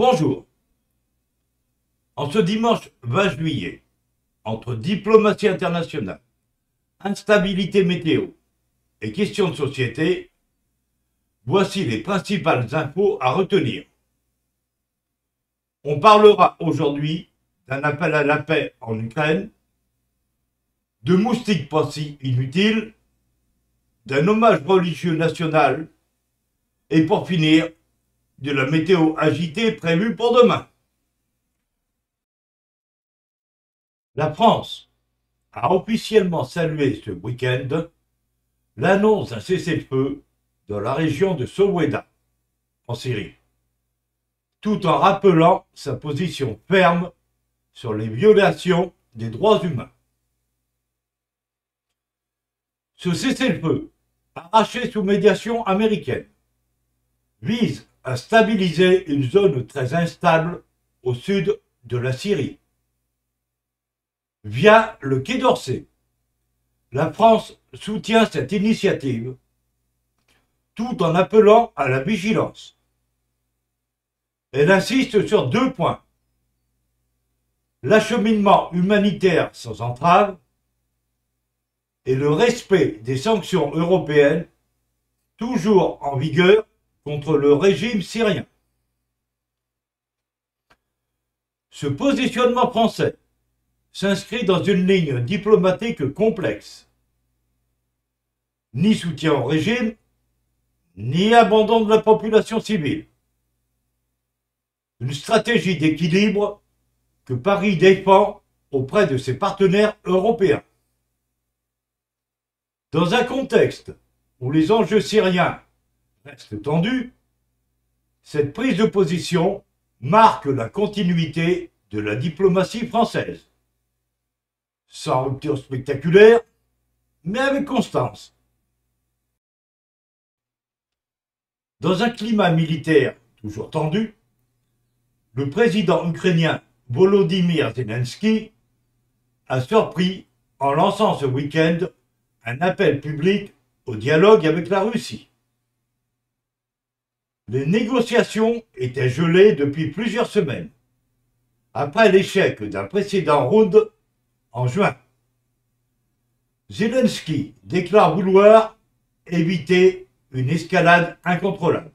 Bonjour. En ce dimanche 20 juillet, entre diplomatie internationale, instabilité météo et questions de société, voici les principales infos à retenir. On parlera aujourd'hui d'un appel à la paix en Ukraine, de moustiques pas si inutiles, d'un hommage religieux national et pour finir, de la météo agitée prévue pour demain. La France a officiellement salué ce week-end l'annonce d'un cessez-le-feu dans la région de Soledar, en Syrie, tout en rappelant sa position ferme sur les violations des droits humains. Ce cessez-le-feu, arraché sous médiation américaine, vise à stabiliser une zone très instable au sud de la Syrie. Via le Quai d'Orsay, la France soutient cette initiative tout en appelant à la vigilance. Elle insiste sur 2 points. L'acheminement humanitaire sans entrave et le respect des sanctions européennes toujours en vigueur contre le régime syrien. Ce positionnement français s'inscrit dans une ligne diplomatique complexe. Ni soutien au régime, ni abandon de la population civile. Une stratégie d'équilibre que Paris défend auprès de ses partenaires européens. Dans un contexte où les enjeux syriens restent tendus, cette prise de position marque la continuité de la diplomatie française. Sans rupture spectaculaire, mais avec constance. Dans un climat militaire toujours tendu, le président ukrainien Volodymyr Zelensky a surpris en lançant ce week-end un appel public au dialogue avec la Russie. Les négociations étaient gelées depuis plusieurs semaines, après l'échec d'un précédent round en juin. Zelensky déclare vouloir éviter une escalade incontrôlable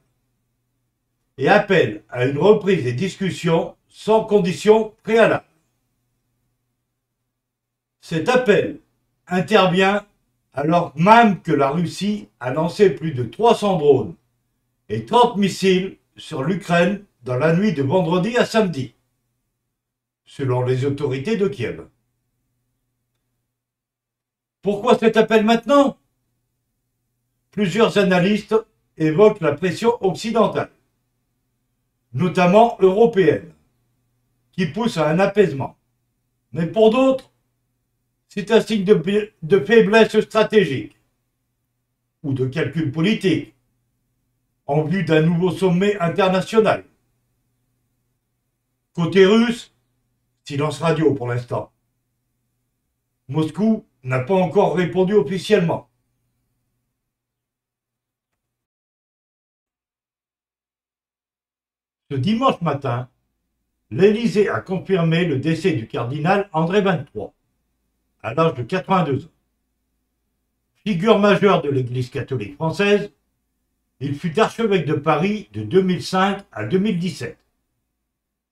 et appelle à une reprise des discussions sans conditions préalables. Cet appel intervient alors même que la Russie a lancé plus de 300 drones et 30 missiles sur l'Ukraine dans la nuit de vendredi à samedi, selon les autorités de Kiev. Pourquoi cet appel maintenant? Plusieurs analystes évoquent la pression occidentale, notamment européenne, qui pousse à un apaisement. Mais pour d'autres, c'est un signe de faiblesse stratégique ou de calcul politique en vue d'un nouveau sommet international. Côté russe, silence radio pour l'instant. Moscou n'a pas encore répondu officiellement. Ce dimanche matin, l'Élysée a confirmé le décès du cardinal André XXIII, à l'âge de 82 ans. Figure majeure de l'Église catholique française, il fut archevêque de Paris de 2005 à 2017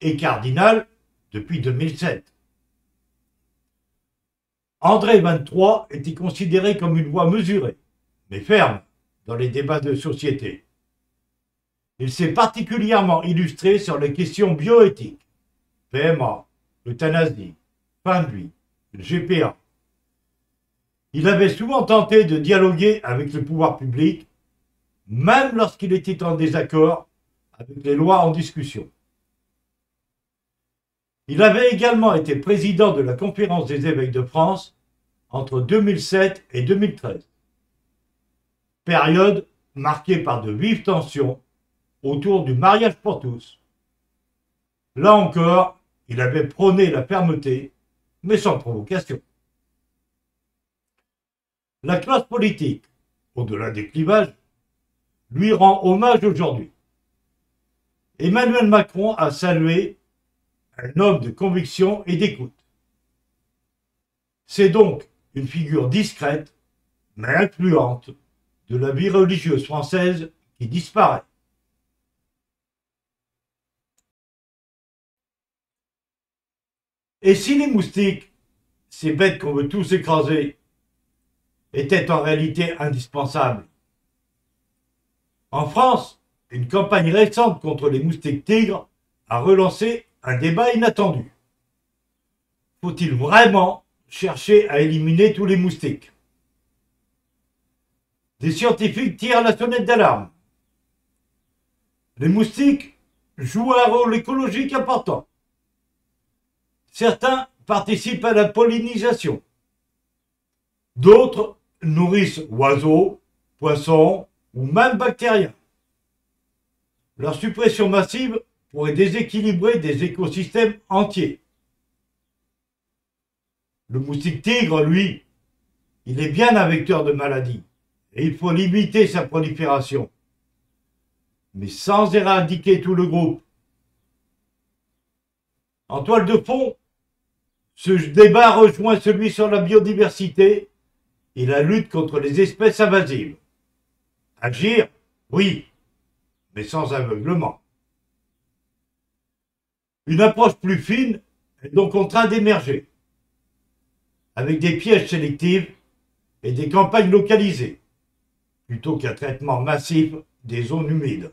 et cardinal depuis 2007. André XXIII était considéré comme une voix mesurée, mais ferme dans les débats de société. Il s'est particulièrement illustré sur les questions bioéthiques, PMA, euthanasie, fin de vie, GPA. Il avait souvent tenté de dialoguer avec le pouvoir public, même lorsqu'il était en désaccord avec les lois en discussion. Il avait également été président de la Conférence des évêques de France entre 2007 et 2013, période marquée par de vives tensions autour du mariage pour tous. Là encore, il avait prôné la fermeté, mais sans provocation. La classe politique, au-delà des clivages, lui rend hommage aujourd'hui. Emmanuel Macron a salué un homme de conviction et d'écoute. C'est donc une figure discrète, mais influente, de la vie religieuse française qui disparaît. Et si les moustiques, ces bêtes qu'on veut tous écraser, étaient en réalité indispensables? En France, une campagne récente contre les moustiques tigres a relancé un débat inattendu. Faut-il vraiment chercher à éliminer tous les moustiques? Des scientifiques tirent la sonnette d'alarme. Les moustiques jouent un rôle écologique important. Certains participent à la pollinisation. D'autres nourrissent oiseaux, poissons ou même bactériens. Leur suppression massive pourrait déséquilibrer des écosystèmes entiers. Le moustique tigre, lui, il est bien un vecteur de maladie et il faut limiter sa prolifération, mais sans éradiquer tout le groupe. En toile de fond, ce débat rejoint celui sur la biodiversité et la lutte contre les espèces invasives. Agir, oui, mais sans aveuglement. Une approche plus fine est donc en train d'émerger, avec des pièges sélectifs et des campagnes localisées, plutôt qu'un traitement massif des zones humides.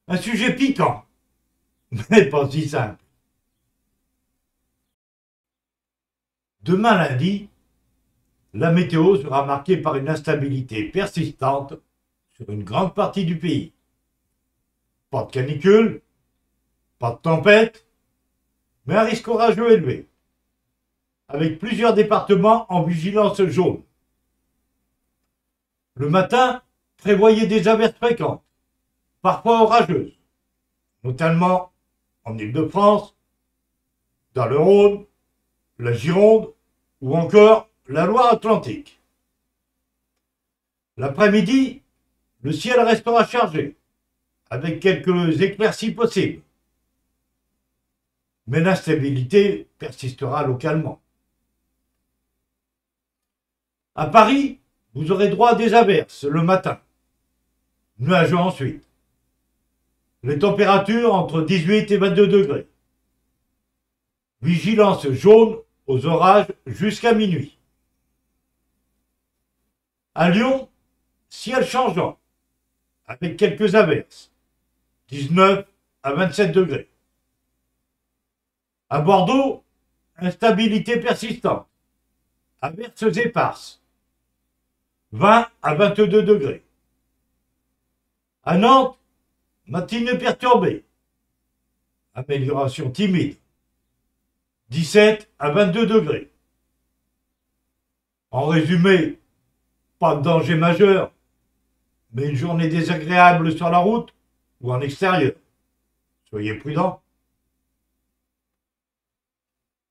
Un sujet piquant, mais pas si simple. Demain lundi, la météo sera marquée par une instabilité persistante sur une grande partie du pays. Pas de canicule, pas de tempête, mais un risque orageux élevé, avec plusieurs départements en vigilance jaune. Le matin, prévoyez des averses fréquentes, parfois orageuses, notamment en Île-de-France, dans le Rhône, la Gironde ou encore la Loire-Atlantique. L'après-midi, le ciel restera chargé, avec quelques éclaircies possibles. Mais l'instabilité persistera localement. À Paris, vous aurez droit à des averses le matin, nuageux ensuite. Les températures entre 18 et 22 degrés. Vigilance jaune aux orages jusqu'à minuit. À Lyon, ciel changeant, avec quelques averses, 19 à 27 degrés. À Bordeaux, instabilité persistante, averses éparses, 20 à 22 degrés. À Nantes, matinée perturbée, amélioration timide, 17 à 22 degrés. En résumé, pas de danger majeur, mais une journée désagréable sur la route ou en extérieur. Soyez prudents.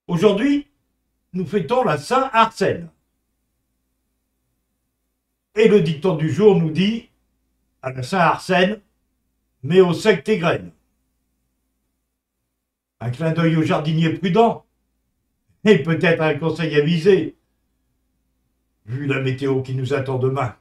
Aujourd'hui, nous fêtons la Saint-Arsène. Et le dicton du jour nous dit à la Saint-Arsène, mais au sec tes graines. Un clin d'œil au jardinier prudent, et peut-être un conseil avisé, vu la météo qui nous attend demain.